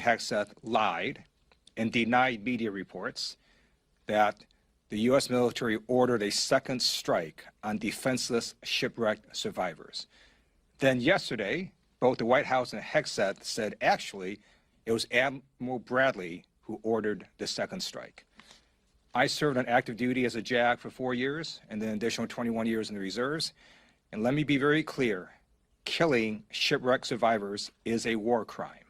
Hegseth lied and denied media reports that the U.S. military ordered a second strike on defenseless shipwrecked survivors. Then yesterday, both the White House and Hegseth said actually it was Admiral Bradley who ordered the second strike. I served on active duty as a JAG for 4 years and then an additional 21 years in the reserves. And let me be very clear, killing shipwreck survivors is a war crime.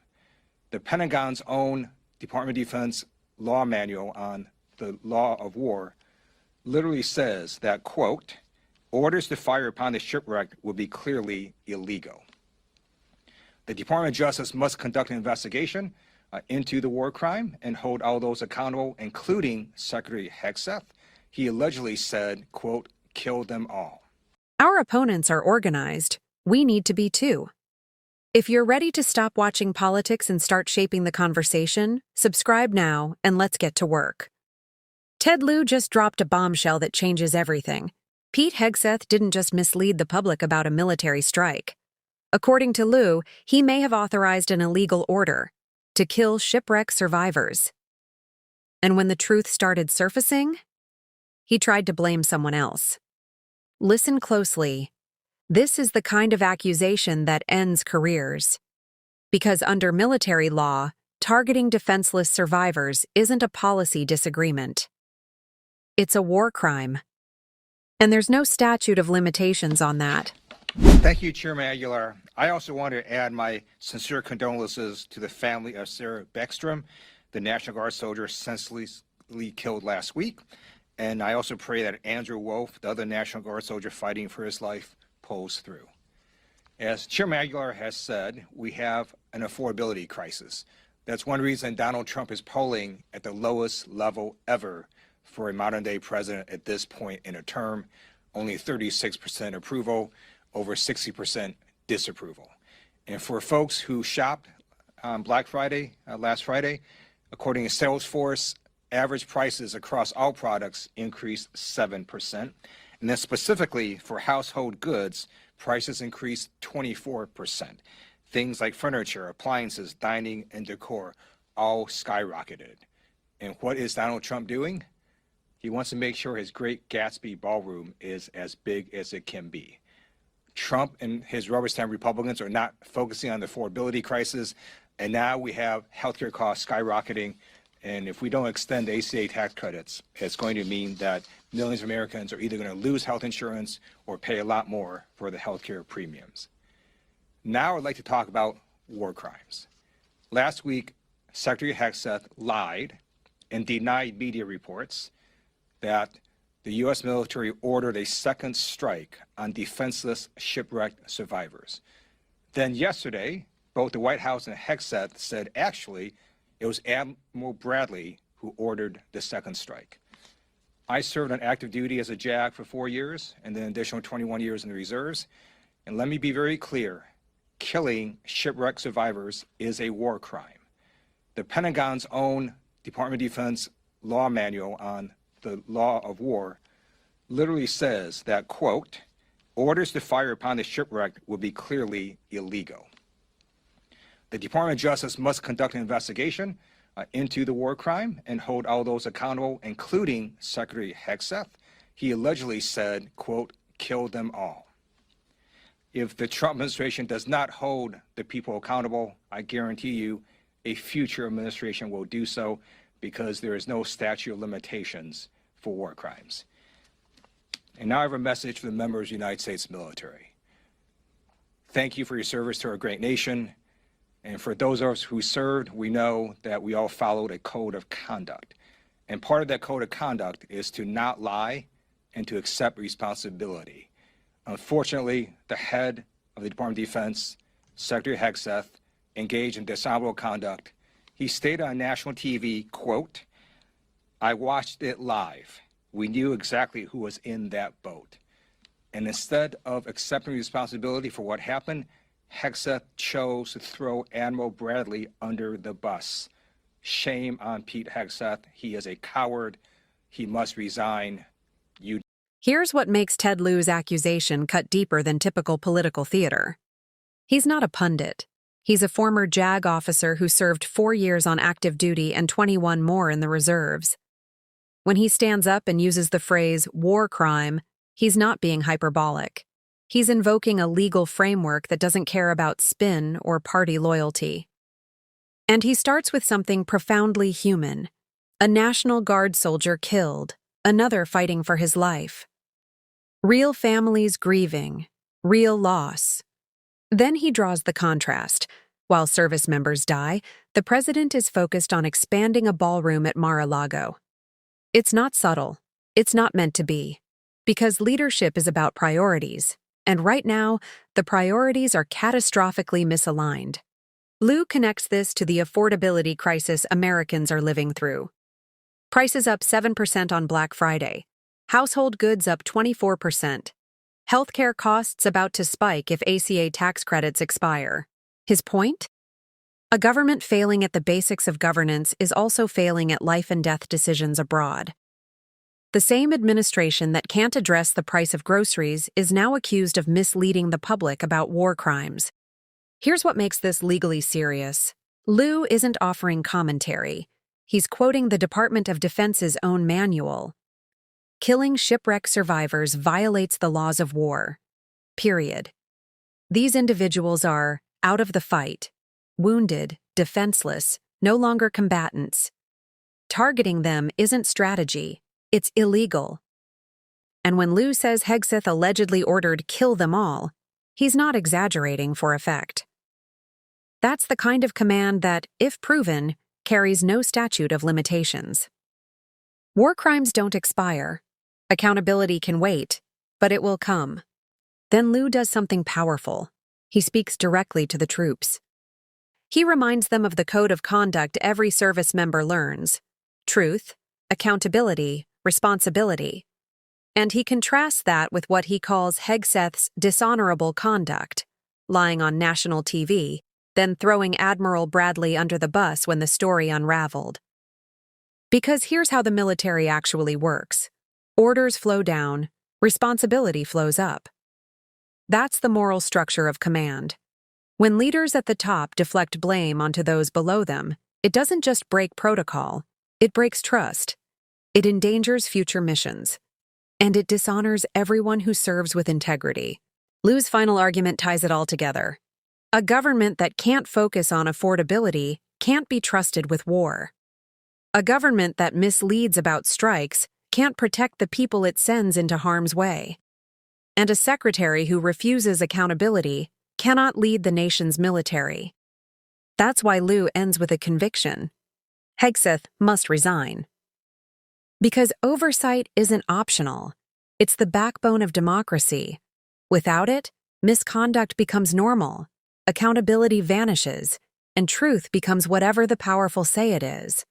The Pentagon's own Department of Defense law manual on the law of war literally says that, quote, orders to fire upon the shipwreck will be clearly illegal. The Department of Justice must conduct an investigation into the war crime and hold all those accountable, including Secretary Hegseth. He allegedly said, quote, kill them all. Our opponents are organized. We need to be too. If you're ready to stop watching politics and start shaping the conversation, subscribe now and let's get to work. Ted Lieu just dropped a bombshell that changes everything. Pete Hegseth didn't just mislead the public about a military strike. According to Lieu, he may have authorized an illegal order to kill shipwreck survivors. And when the truth started surfacing, he tried to blame someone else. Listen closely. This is the kind of accusation that ends careers. Because under military law, targeting defenseless survivors isn't a policy disagreement. It's a war crime. And there's no statute of limitations on that. Thank you, Chairman Aguilar. I also want to add my sincere condolences to the family of Sarah Beckstrom, the National Guard soldier senselessly killed last week. And I also pray that Andrew Wolf, the other National Guard soldier fighting for his life, pulls through. As Chairman Aguilar has said, we have an affordability crisis. That's one reason Donald Trump is polling at the lowest level ever for a modern-day president at this point in a term. Only 36% approval, over 60% disapproval. And for folks who shopped on Black Friday, last Friday, according to Salesforce, average prices across all products increased 7%. And then specifically for household goods, prices increased 24%. Things like furniture, appliances, dining, and decor all skyrocketed. And what is Donald Trump doing? He wants to make sure his Great Gatsby ballroom is as big as it can be. Trump and his rubber stamp Republicans are not focusing on the affordability crisis, and now we have healthcare costs skyrocketing. And if we don't extend the ACA tax credits, it's going to mean that millions of Americans are either going to lose health insurance or pay a lot more for the healthcare premiums. Now I'd like to talk about war crimes. Last week, Secretary Hegseth lied and denied media reports that the U.S. military ordered a second strike on defenseless shipwrecked survivors. Then yesterday, both the White House and Hegseth said actually it was Admiral Bradley who ordered the second strike. I served on active duty as a JAG for 4 years and then an additional 21 years in the reserves. And let me be very clear, killing shipwreck survivors is a war crime. The Pentagon's own Department of Defense law manual on the law of war literally says that, quote, orders to fire upon the shipwreck will be clearly illegal. The Department of Justice must conduct an investigation into the war crime and hold all those accountable, including Secretary Hegseth. He allegedly said, quote, kill them all. If the Trump administration does not hold the people accountable, I guarantee you a future administration will do so, because there is no statute of limitations for war crimes. And now I have a message for the members of the United States military. Thank you for your service to our great nation. And for those of us who served, we know that we all followed a code of conduct. And part of that code of conduct is to not lie and to accept responsibility. Unfortunately, the head of the Department of Defense, Secretary Hegseth, engaged in dishonorable conduct. He stated on national TV, quote, I watched it live. We knew exactly who was in that boat. And instead of accepting responsibility for what happened, Hegseth chose to throw Admiral Bradley under the bus. Shame on Pete Hegseth. He is a coward. He must resign. Here's what makes Ted Lieu's accusation cut deeper than typical political theater. He's not a pundit. He's a former JAG officer who served 4 years on active duty and 21 more in the reserves. When he stands up and uses the phrase war crime, he's not being hyperbolic. He's invoking a legal framework that doesn't care about spin or party loyalty. And he starts with something profoundly human: a National Guard soldier killed, another fighting for his life. Real families grieving, real loss. Then he draws the contrast. While service members die, the president is focused on expanding a ballroom at Mar-a-Lago. It's not subtle. It's not meant to be. Because leadership is about priorities, and right now, the priorities are catastrophically misaligned. Lieu connects this to the affordability crisis Americans are living through. Prices up 7% on Black Friday. Household goods up 24%. Healthcare costs about to spike if ACA tax credits expire. His point? A government failing at the basics of governance is also failing at life and death decisions abroad. The same administration that can't address the price of groceries is now accused of misleading the public about war crimes. Here's what makes this legally serious. Lieu isn't offering commentary. He's quoting the Department of Defense's own manual. Killing shipwreck survivors violates the laws of war. Period. These individuals are out of the fight, wounded, defenseless, no longer combatants. Targeting them isn't strategy, it's illegal. And when Lieu says Hegseth allegedly ordered "kill them all," he's not exaggerating for effect. That's the kind of command that, if proven, carries no statute of limitations. War crimes don't expire. Accountability can wait, but it will come. Then Lieu does something powerful. He speaks directly to the troops. He reminds them of the code of conduct every service member learns: truth, accountability, responsibility. And he contrasts that with what he calls Hegseth's dishonorable conduct, lying on national TV, then throwing Admiral Bradley under the bus when the story unraveled. Because here's how the military actually works. Orders flow down, responsibility flows up. That's the moral structure of command. When leaders at the top deflect blame onto those below them, it doesn't just break protocol, it breaks trust. It endangers future missions. And it dishonors everyone who serves with integrity. Lieu's final argument ties it all together. A government that can't focus on affordability can't be trusted with war. A government that misleads about strikes can't protect the people it sends into harm's way. And a secretary who refuses accountability cannot lead the nation's military. That's why Lieu ends with a conviction. Hegseth must resign. Because oversight isn't optional. It's the backbone of democracy. Without it, misconduct becomes normal, accountability vanishes, and truth becomes whatever the powerful say it is.